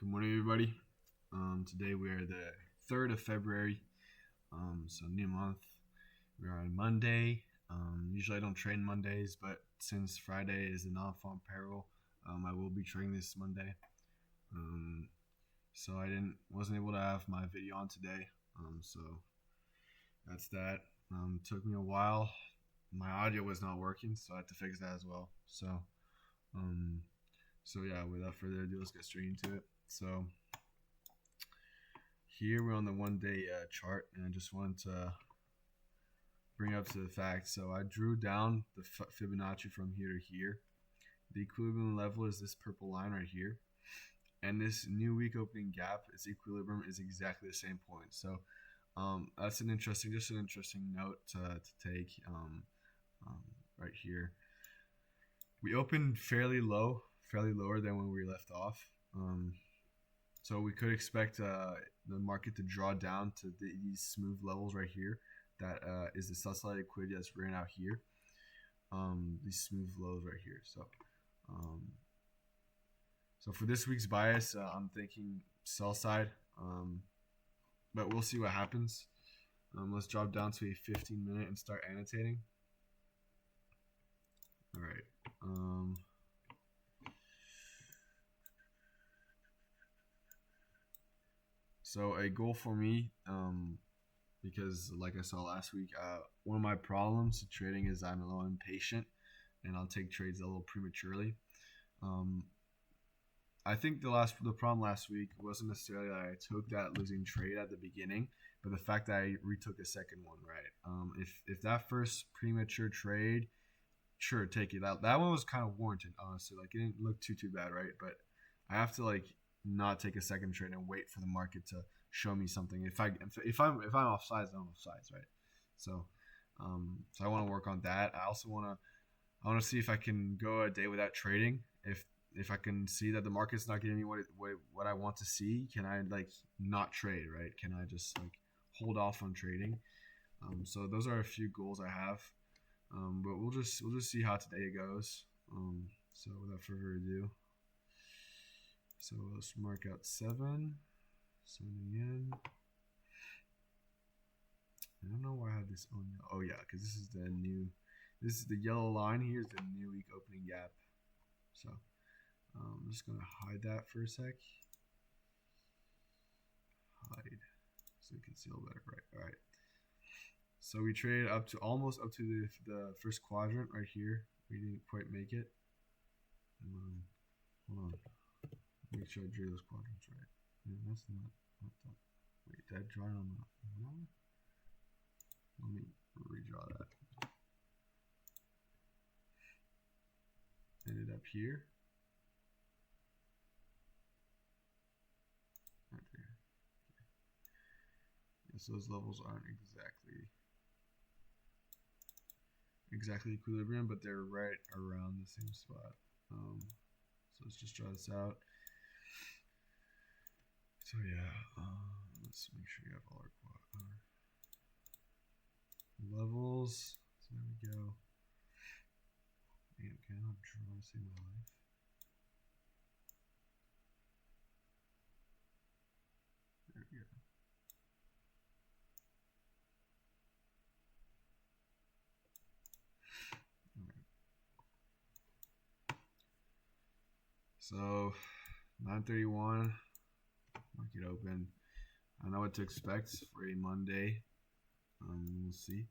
Good morning, everybody. Today we are the 3rd of February, so new month. We're on Monday. Usually I don't train Mondays, but since Friday is the non-farm payroll, I will be training this Monday. Um, so I wasn't able to have my video on today. So that's that. Took me a while. My audio was not working, so I had to fix that as well. Um, so yeah, without further ado, let's get straight into it. So here we're on the 1 day chart, and I just wanted to bring up to the fact. So I drew down the Fibonacci from here to here. The equilibrium level is this purple line right here, and this new week opening gap, its equilibrium is exactly the same point. So that's an interesting note to take right here. We opened fairly lower than when we left off. So we could expect the market to draw down to these smooth levels right here. That is the subside liquidity that's ran out here. These smooth lows right here. So for this week's bias, I'm thinking sell side, but we'll see what happens. Let's drop down to a 15-minute and start annotating. All right. So a goal for me, because like I saw last week, one of my problems with trading is I'm a little impatient, and I'll take trades a little prematurely. I think the problem last week wasn't necessarily that I took that losing trade at the beginning, but the fact that I retook a second one, right? If that first premature trade, sure, take it out. That one was kind of warranted, honestly. Like, it didn't look too bad, right? But I have to not take a second trade and wait for the market to show me something. If I'm off sides, I'm off sides, right? So I want to work on that. I also want to see if I can go a day without trading. If I can see that the market's not getting me what I want to see, can I not trade, right? Can I just hold off on trading? So those are a few goals I have. But we'll just see how today goes. So without further ado, so let's mark out 7 yen. I don't know why I have this on. Oh yeah, because this is the yellow line here is the new week opening gap. So I'm just gonna hide that for a sec. Hide so you can see a little better, right? All right. So we traded almost up to the first quadrant right here. We didn't quite make it. Hold on. Make sure I drew those quadrants right. Yeah, that's not that. Wait, did I draw it on that? Let me redraw that. Ended up here. Right there. Okay. Yes, those levels aren't exactly equilibrium, but they're right around the same spot. So let's just draw this out. So yeah, let's make sure you have all our levels. So there we go. Man, can I not draw to save my life? There we go. So 9:31, market open. I know what to expect for a Monday. We'll see.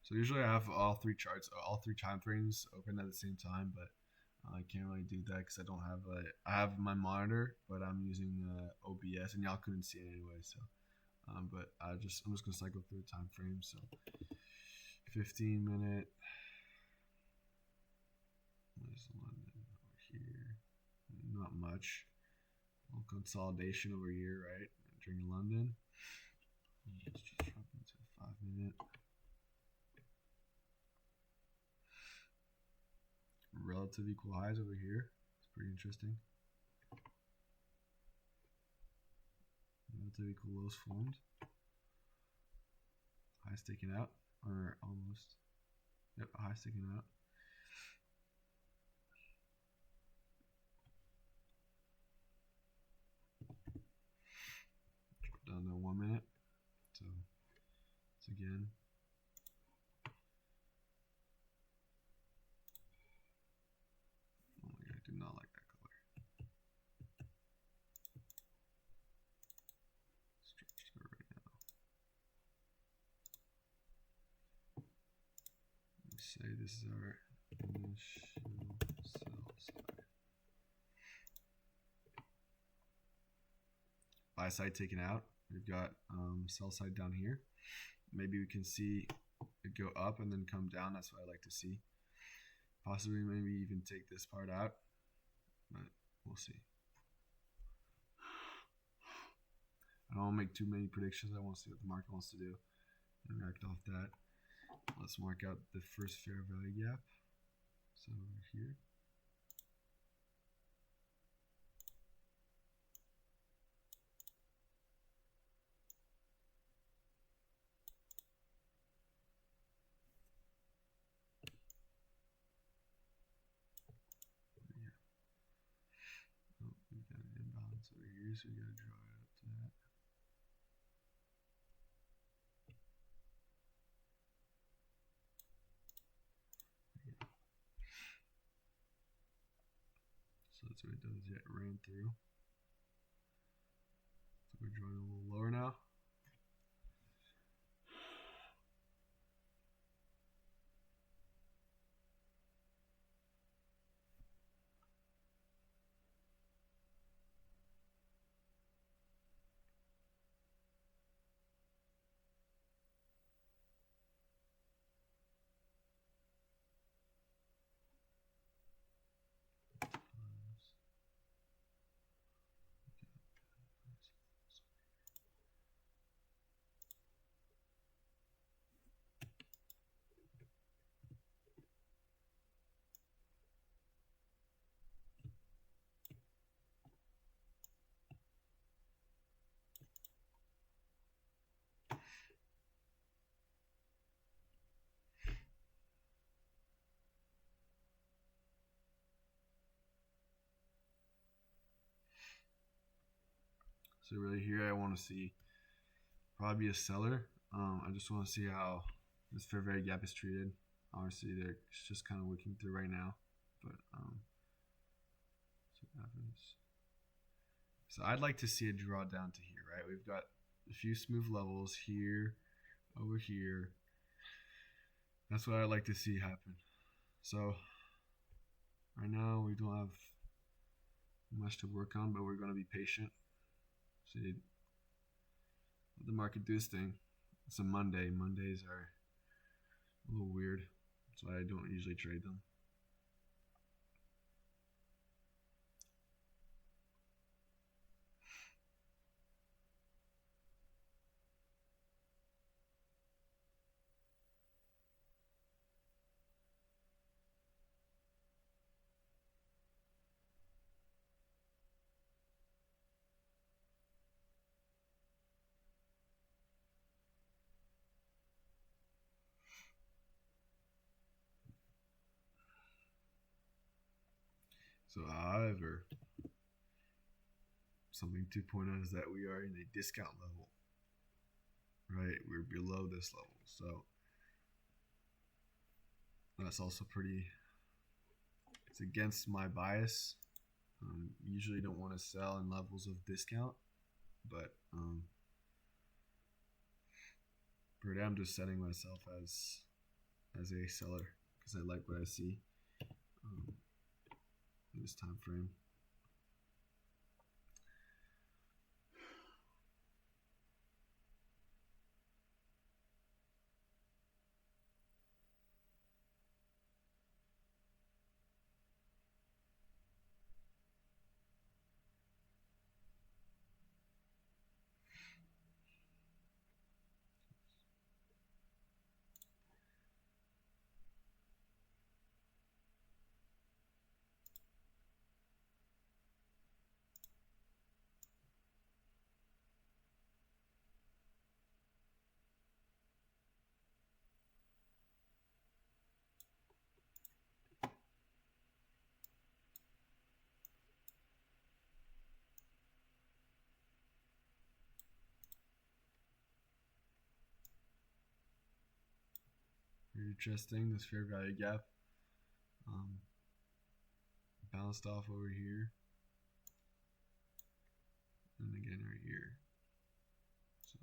So usually I have all three time frames open at the same time, but I can't really do that because I don't have I have my monitor, but I'm using OBS, and y'all couldn't see it anyway. So, but I'm just gonna cycle through the time frame. So, 15-minute. There's London over here. Not much. Little consolidation over here, right? Entering London. Let's just drop into 5-minute. Relative equal highs over here. It's pretty interesting. Relative equal lows formed. Highs taken out, or almost. Yep, highs taken out. 1 minute. So it's again. Oh my god, I do not like that color. Stretch that right now. Let's say this is our initial sell side. Buy side taken out. We've got sell side down here. Maybe we can see it go up and then come down. That's what I like to see. Possibly maybe even take this part out, but we'll see. I don't want to make too many predictions. I want to see what the market wants to do and react off that. Let's mark out the first fair value gap. So over here. Oh, we got an imbalance over here, so we got to draw it up to that. So that's what it does. It ran through. So we're drawing a little lower now. So really here I want to see probably a seller. I just want to see how this fair value gap is treated. Obviously they're just kind of working through right now, but see what happens. So I'd like to see it draw down to here, right? We've got a few smooth levels here, over here. That's what I'd like to see happen. So right now we don't have much to work on, but we're going to be patient. See, let the market do its thing. It's a Monday. Mondays are a little weird. That's why I don't usually trade them. So, however, something to point out is that we are in a discount level, right? We're below this level, so that's also pretty. It's against my bias. Usually don't want to sell in levels of discount, but for today I'm just setting myself as a seller because I like what I see in this time frame. interesting. This fair value gap bounced off over here, and again right here. So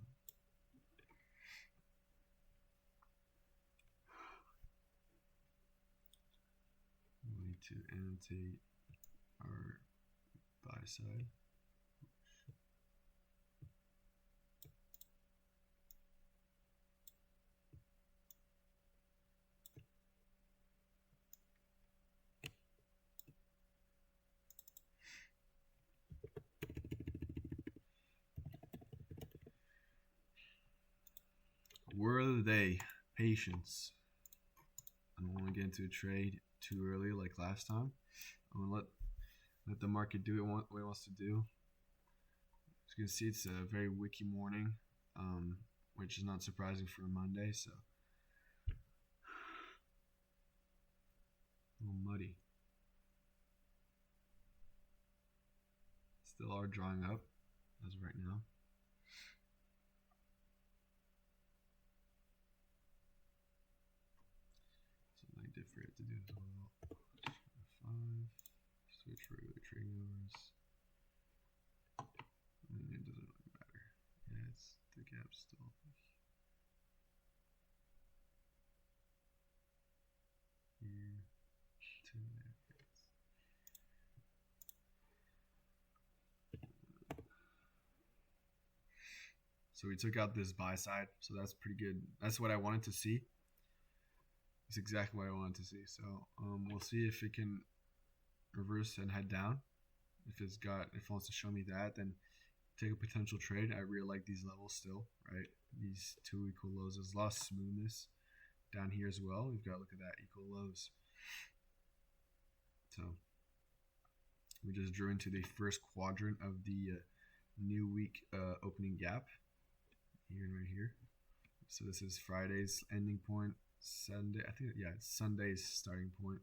we need to annotate our buy side. Word of the day, patience. I don't want to get into a trade too early like last time. I'm going to let the market do what it wants to do. As you can see, it's a very wicky morning, which is not surprising for a Monday. So a little muddy. Still are drawing up as of right now. Something different to do as well. 5. Switch regular trading hours. I mean, it doesn't really matter. Yeah, it's the gap still. Here, 2 minutes. So we took out this buy side, so that's pretty good. That's what I wanted to see. It's exactly what I wanted to see. So we'll see if it can reverse and head down. If it wants to show me that, then take a potential trade. I really like these levels still, right? These 2 equal lows. There's a lot of smoothness down here as well. We've got to look at that, equal lows. So we just drew into the first quadrant of the new week opening gap here and right here. So this is Friday's ending point, Sunday, I think, yeah, it's Sunday's starting point.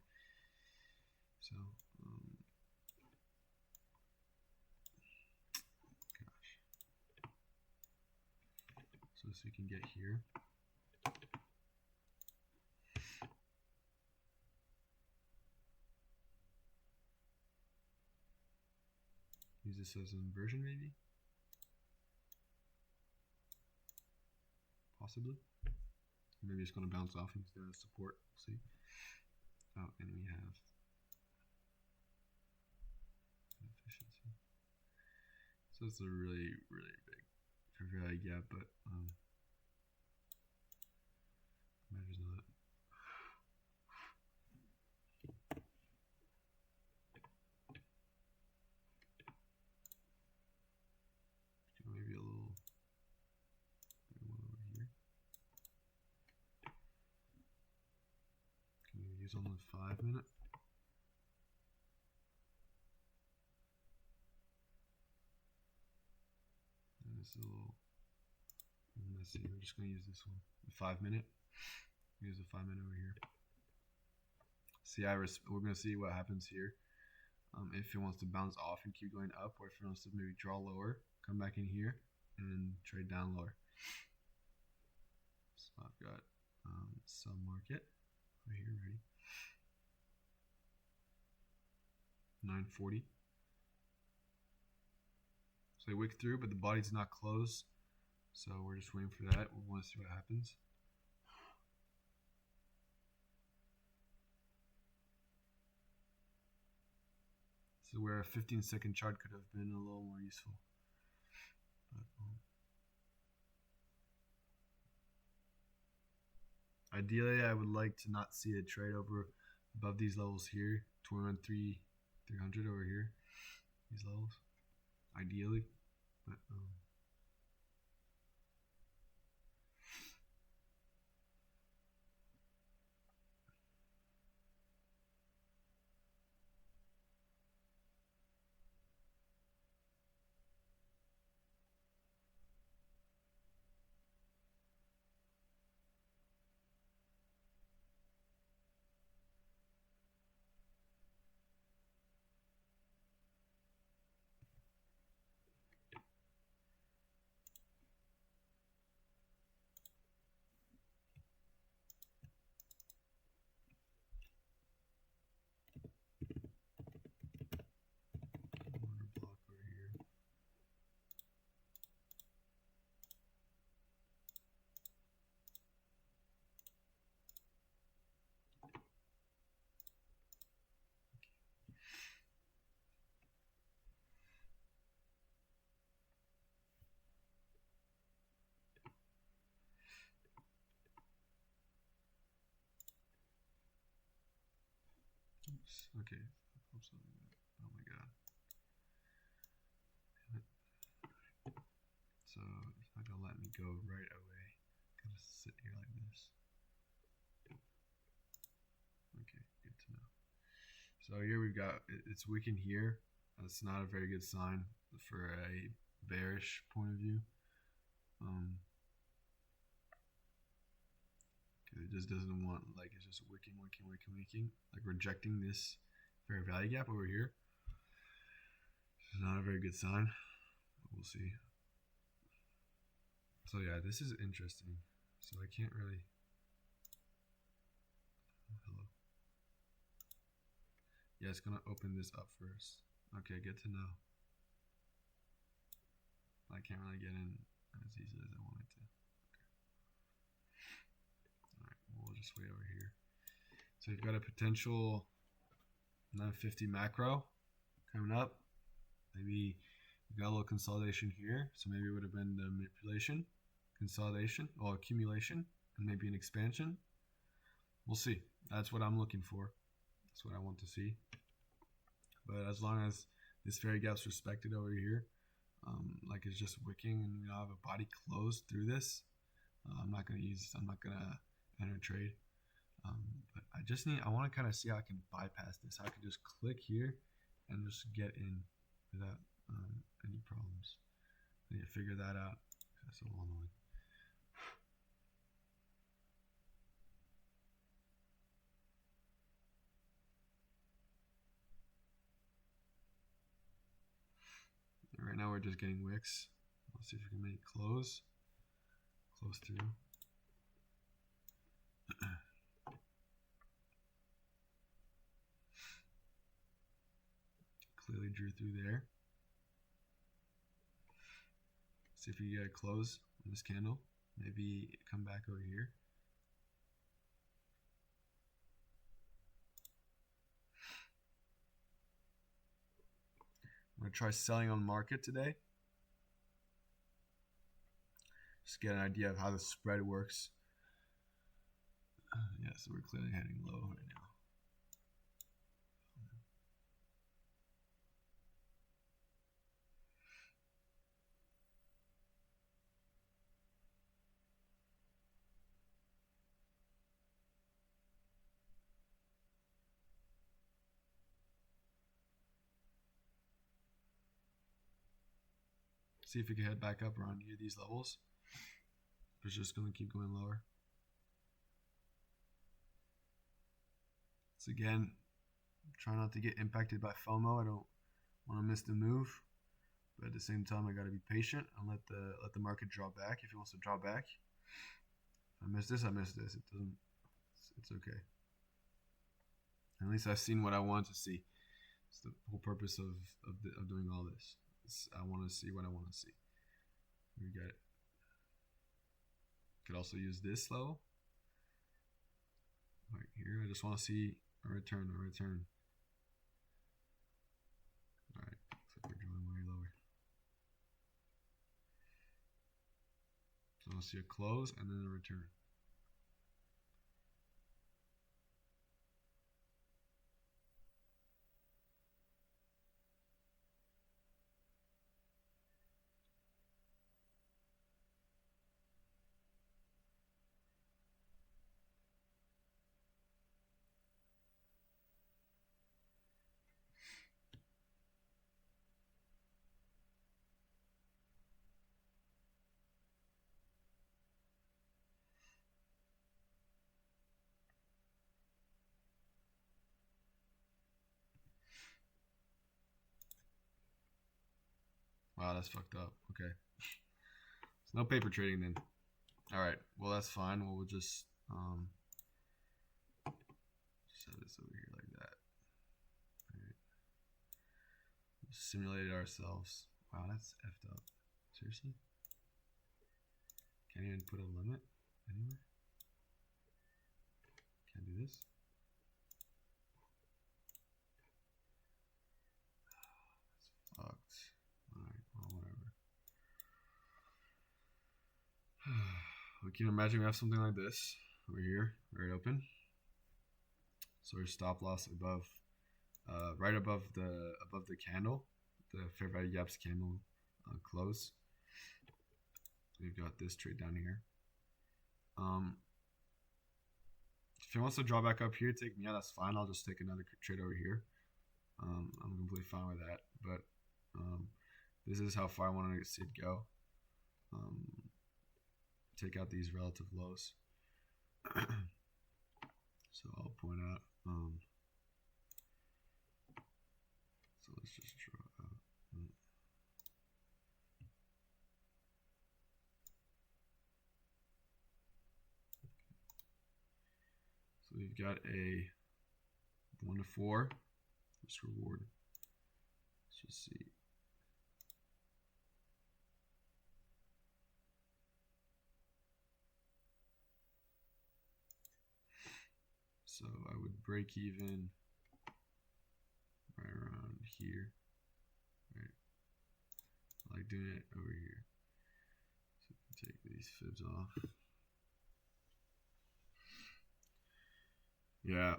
So so you can get here. Use this as an inversion, maybe? Possibly. Maybe it's going to bounce off instead of support. We'll see. Oh, and we have efficiency. So it's a really, really big fair value gap, but matters not. Maybe a little one over here. Can we use on the 5 minute? And it's a little messy. We're just going to use this one, the 5 minute. Use the 5 minute over here. See, we're going to see what happens here. If it wants to bounce off and keep going up, or if it wants to maybe draw lower, come back in here and trade down lower. So I've got sell market right here, ready. 940. So they wick through, but the body's not closed. So we're just waiting for that. We want to see what happens. So where a 15-second chart could have been a little more useful. But, ideally, I would like to not see a trade over above these levels here, 21,300 over here, these levels, ideally. But Oops. Okay. Oops. Oh my god. So it's not gonna let me go right away. Gotta sit here like this. Okay, good to know. So here we've got it's wicking here. That's not a very good sign for a bearish point of view. It just doesn't want, like, it's just wicking, like rejecting this fair value gap over here. It's not a very good sign. But we'll see. So yeah, this is interesting. So I can't really. Hello. Yeah, it's gonna open this up first. Okay, good to know. I can't really get in as easily as I wanted to. Okay. All right, we'll just wait over here. So you've got a potential 950 macro coming up. Maybe you got a little consolidation here, so maybe it would have been the manipulation, consolidation, or accumulation, and maybe an expansion. We'll see. That's what I'm looking for. That's what I want to see. But as long as this fair gap's respected over here, like it's just wicking, and we don't have a body closed through this, I'm not gonna enter trade. But I want to kind of see how I can bypass this. How I can just click here and just get in without any problems. I need to figure that out. That's a little annoying. Right now we're just getting wicks. Let's see if we can make it close through. Clearly drew through there. See if we get a close on this candle. Maybe come back over here. I'm going to try selling on market today. Just get an idea of how the spread works. Yeah, so we're clearly heading low right now. See if we can head back up around here, these levels. It's just going to keep going lower. So again, try not to get impacted by FOMO. I don't want to miss the move, but at the same time, I got to be patient and let the market draw back if it wants to draw back. If I miss this, I miss this. It doesn't. It's okay. At least I've seen what I want to see. It's the whole purpose of doing all this. I want to see what I want to see. We got it. Could also use this level right here. I just want to see a return. All right, looks like we're drawing way lower. So I want to see a close and then a return. Wow, that's fucked up. Okay. So no paper trading then. Alright, well that's fine. We'll just set this over here like that. Alright. Simulate it ourselves. Wow, that's effed up. Seriously? Can't even put a limit anywhere? Can't do this? That's fucked. Alright, well, whatever. We can imagine we have something like this over here, right open. So our stop loss above right above the candle, the fair value gaps candle close. We've got this trade down here. If he wants to draw back up here, take me out, that's fine. I'll just take another trade over here. I'm completely fine with that. But this is how far I want to see it go. Take out these relative lows. So I'll point out. So let's just draw out. So we've got a 1 to 4 risk reward. Let's just see. So I would break even right around here. Right. I like doing it over here. So take these fibs off. Yeah.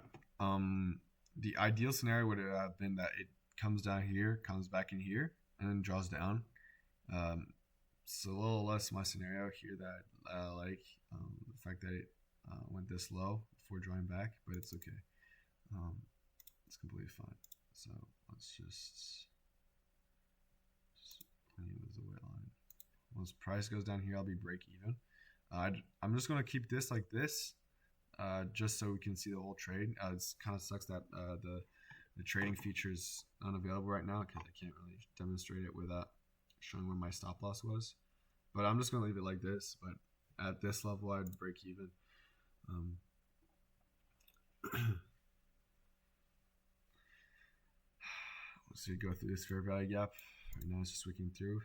The ideal scenario would have been that it comes down here, comes back in here, and then draws down. It's a little less my scenario here that I like the fact that it went this low before drawing back, but it's okay. It's completely fine. So let's just use the white line. Once price goes down here, I'll be break even. I'm just going to keep this like this, just so we can see the whole trade. It kind of sucks that the trading feature is unavailable right now because I can't really demonstrate it without showing where my stop loss was. But I'm just going to leave it like this. But at this level, I'd break even. So you go through this fair value gap. Right now it's just wicking through.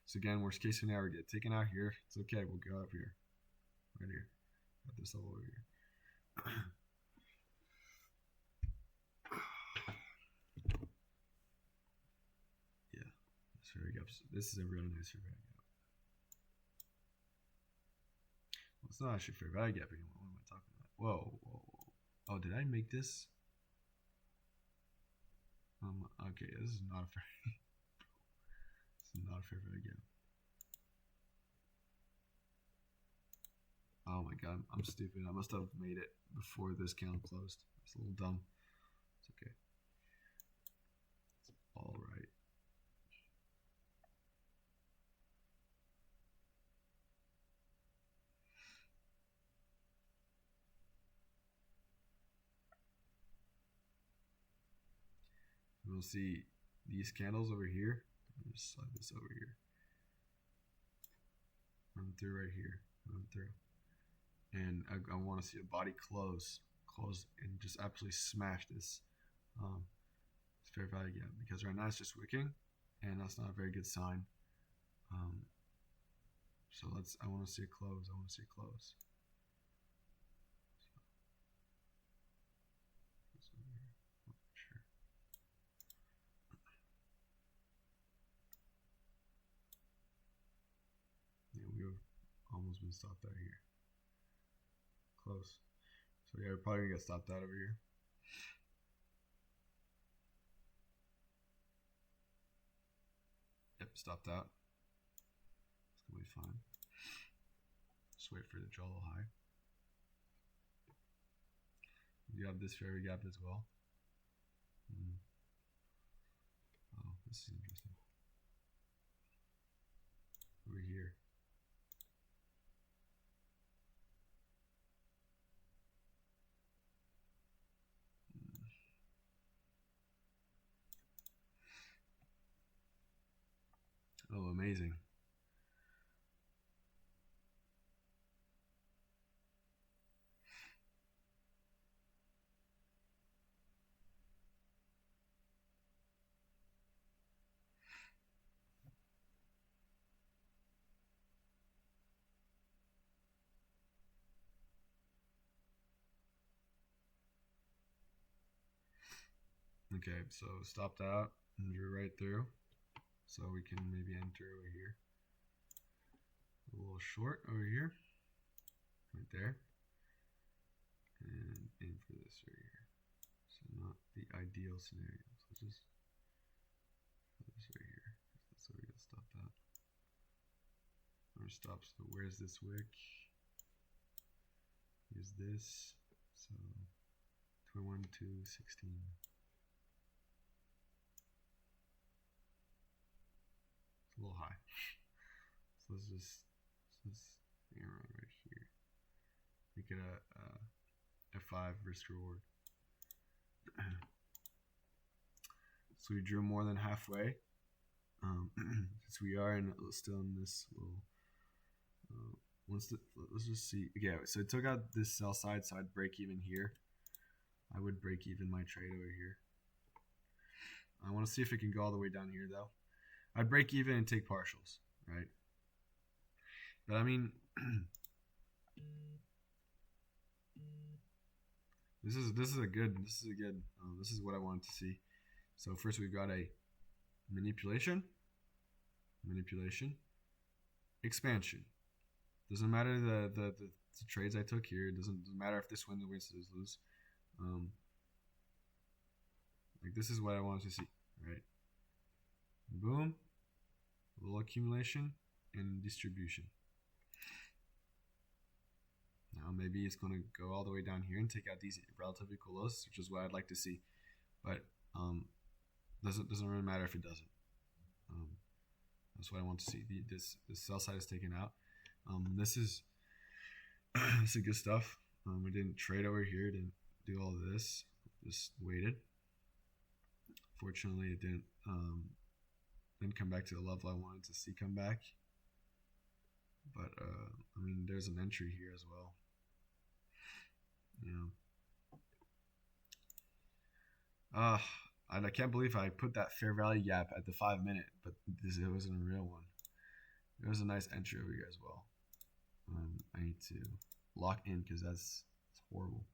So again, worst case scenario, we get taken out here. It's okay, we'll go up here. Right here. At this level over here. Yeah. This fair value gap. This is a really nice fair value gap. Well, it's not actually fair value gap anymore. What am I talking about? Whoa, whoa, whoa. Oh, did I make this? Okay, this is not a fair. This is not a fair value gap. Oh my god, I'm stupid. I must have made it before this candle closed. It's a little dumb. It's okay. It's all right. We'll see these candles over here. Let me just slide this over here. Run through right here. Run through. And I want to see a body close, and just absolutely smash this fair value gap, because right now it's just wicking, and that's not a very good sign. So I want to see a close. I want to see a close. Yeah, we've almost been stopped out here. Close. So yeah, we're probably gonna get stopped out over here. Yep, stopped out. It's gonna be fine. Just wait for it to draw a little high. You have this fair gap as well. Oh, this is interesting. Over here. Oh, amazing. Okay, so stopped out and drew right through. So we can maybe enter over here. A little short over here. Right there. And aim for this right here. So not the ideal scenario. So let's just put this right here. That's where we gotta stop that. Or stop. So where's this wick? Use this. So 21 to 16. It's a little high. So let's just around right here. Make it a 5 risk reward. So we drew more than halfway. Since we are still in this little. Let's just see. Yeah, so I took out this sell side, so I'd break even here. I would break even my trade over here. I want to see if it can go all the way down here though. I'd break even and take partials, right? But I mean, this is what I wanted to see. So first we've got a manipulation, expansion. Doesn't matter the trades I took here. It doesn't matter if this wins or lose. Like this is what I wanted to see, right? Boom, a little accumulation and distribution. Now maybe it's going to go all the way down here and take out these relatively equal lows, which is what I'd like to see. But doesn't really matter if it doesn't. That's what I want to see. This sell side is taken out. This is good stuff. We didn't trade over here. Didn't do all of this. Just waited. Fortunately, it didn't come back to the level I wanted to see come back. But I mean, there's an entry here as well. I can't believe I put that fair value gap at the 5 minute, but it wasn't a real one. It was a nice entry over here as well. I need to lock in because it's horrible.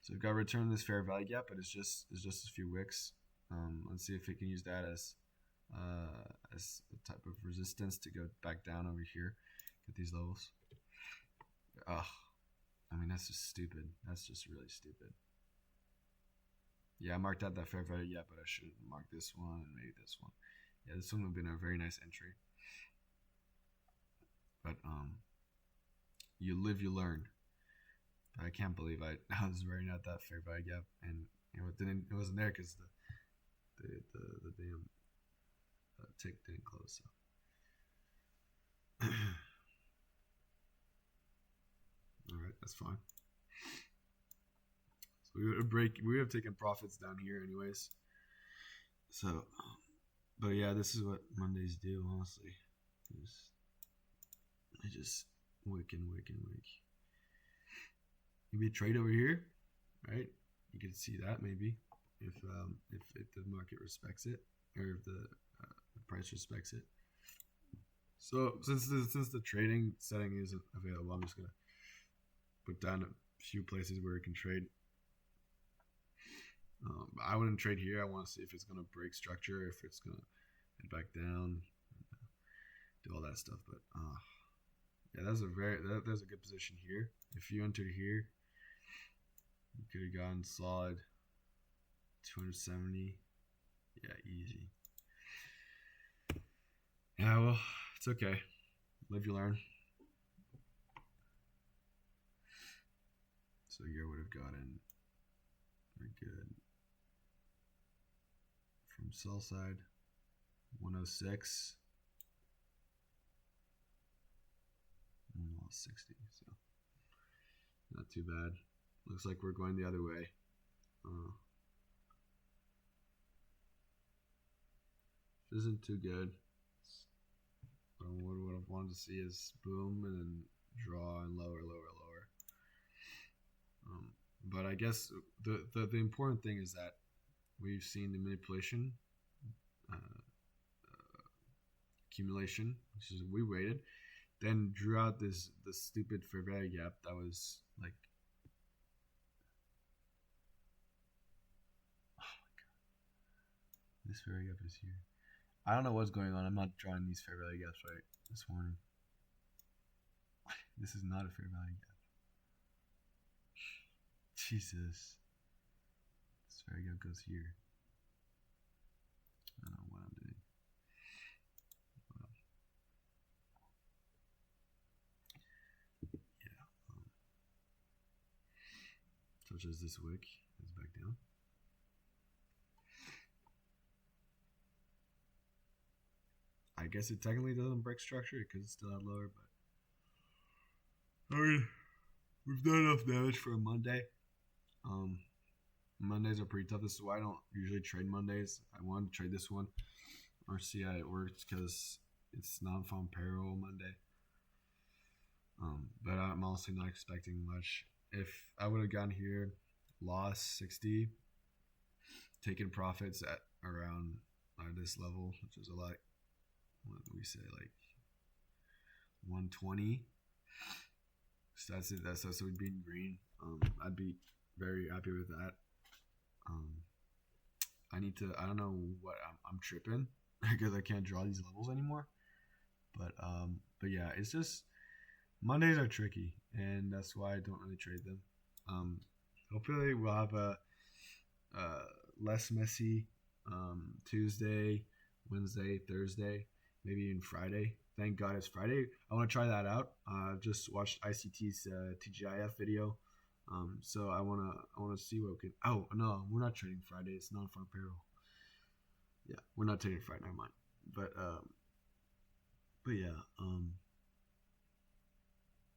So we've got to return this fair value gap, but it's just a few wicks. Let's see if we can use that as a type of resistance to go back down over here, get these levels. I mean, that's just stupid. That's just really stupid. Yeah, I marked out that fair value gap, but I should have marked this one and maybe this one. Yeah, this one would have been a very nice entry. But you live, you learn. I can't believe I was wearing out that fair value gap, and it wasn't there because the damn tick didn't close. So. All right, that's fine. So we would have taken profits down here anyways. So, but yeah, this is what Mondays do. Honestly, I just wick and wick and wick. Maybe a trade over here, right? You can see that maybe if the market respects it, or if the price respects it. So since the trading setting isn't available, I'm just gonna put down a few places where it can trade. I wouldn't trade here. I want to see if it's gonna break structure, if it's gonna head back down, do all that stuff. But yeah, that's a good position here. If you entered here, you could have gotten solid 270. Yeah, easy. Yeah, well, it's okay. Live, you learn. So you would have gotten very good from sell side 106 and 60. So not too bad. Looks like we're going the other way. Isn't too good. What I wanted to see is boom and then draw and lower. But I guess the important thing is that we've seen the manipulation, accumulation, which is we waited, then drew out the stupid fair value gap that was like, oh my god, this fair value gap is here. I don't know what's going on. I'm not drawing these fair value gaps right this morning. This is not a fair value gap. Jesus. This variable goes here. I don't know what I'm doing. Yeah. Such as this wick is back down. I guess it technically doesn't break structure because it's still at lower, but I mean, we've done enough damage for a Monday. Mondays are pretty tough. This is why I don't usually trade Mondays. I wanted to trade this one or see how it works because it's non-farm payroll Monday. But I'm honestly not expecting much. If I would have gone here, lost 60, taken profits at around this level, which is a lot. What do we say, like 120? So that's it. So we'd be in green. I'd be very happy with that. I need to. I don't know what I'm tripping because I can't draw these levels anymore. But yeah, it's just Mondays are tricky, and that's why I don't really trade them. Hopefully we'll have a less messy Tuesday, Wednesday, Thursday, maybe even Friday. Thank God it's Friday. I want to try that out. Just watched ICT's TGIF video. So I wanna see what we can. Oh no, we're not trading Friday. It's non-farm payroll. Yeah, we're not trading Friday. Never mind. But yeah.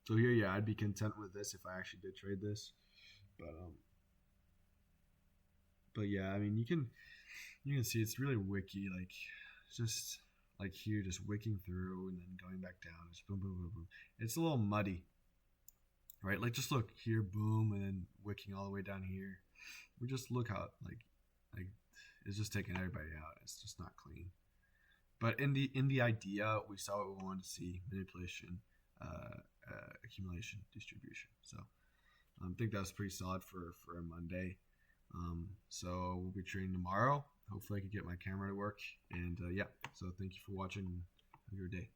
So here, yeah, I'd be content with this if I actually did trade this. But yeah, I mean, you can see it's really wicky. Like, just like here, just wicking through and then going back down. Just boom, boom, boom, boom. It's a little muddy. Right, like just look here, boom, and then wicking all the way down here. We just look how like it's just taking everybody out. It's just not clean. But in the idea, we saw what we wanted to see: manipulation, accumulation, distribution. So I think that's pretty solid for a Monday. So we'll be trading tomorrow. Hopefully, I can get my camera to work. And yeah, so thank you for watching. Have a good day.